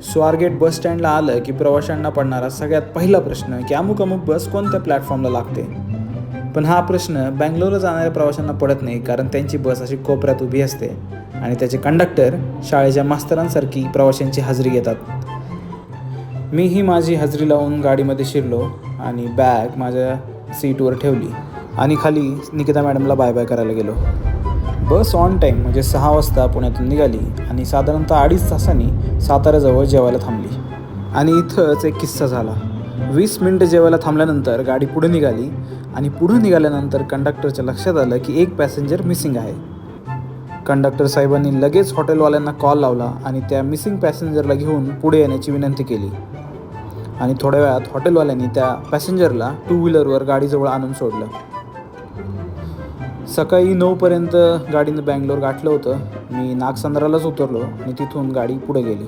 स्वारगेट बस स्टँडला आलं की प्रवाशांना पडणारा सगळ्यात पहिला प्रश्न की अमुक अमुक बस कोणत्या प्लॅटफॉर्मला लागते. पण हा प्रश्न बँगलोरला जाणाऱ्या प्रवाशांना पडत नाही, कारण त्यांची बस अशी कोपऱ्यात उभी असते आणि त्याचे कंडक्टर शाळेच्या मास्तरांसारखी प्रवाशांची हजेरी घेतात. मीही माझी हजेरी लावून गाडीमध्ये शिरलो आणि बॅग माझ्या सीटवर ठेवली आणि खाली निकिता मॅडमला बाय बाय करायला गेलो. बस ऑन टाईम म्हणजे 6 वाजता पुण्यातून निघाली आणि साधारणतः 2.5 तासांनी साताऱ्याजवळ जेवायला थांबली. आणि इथंच एक किस्सा झाला. 20 मिनटं जेवायला थांबल्यानंतर गाडी पुढे निघाली आणि पुढे निघाल्यानंतर कंडक्टरच्या लक्षात आलं की एक पॅसेंजर मिसिंग आहे. कंडक्टर साहेबांनी लगेच हॉटेलवाल्यांना कॉल लावला आणि त्या मिसिंग पॅसेंजरला घेऊन पुढे येण्याची विनंती केली. आणि थोड्या वेळात हॉटेलवाल्यांनी त्या पॅसेंजरला 2 व्हीलरवर गाडीजवळ आणून सोडलं. सकाळी 9पर्यंत गाडीनं बँगलोर गाठलं होतं. मी नागसंद्रालाच उतरलो आणि तिथून गाडी पुढे गेली.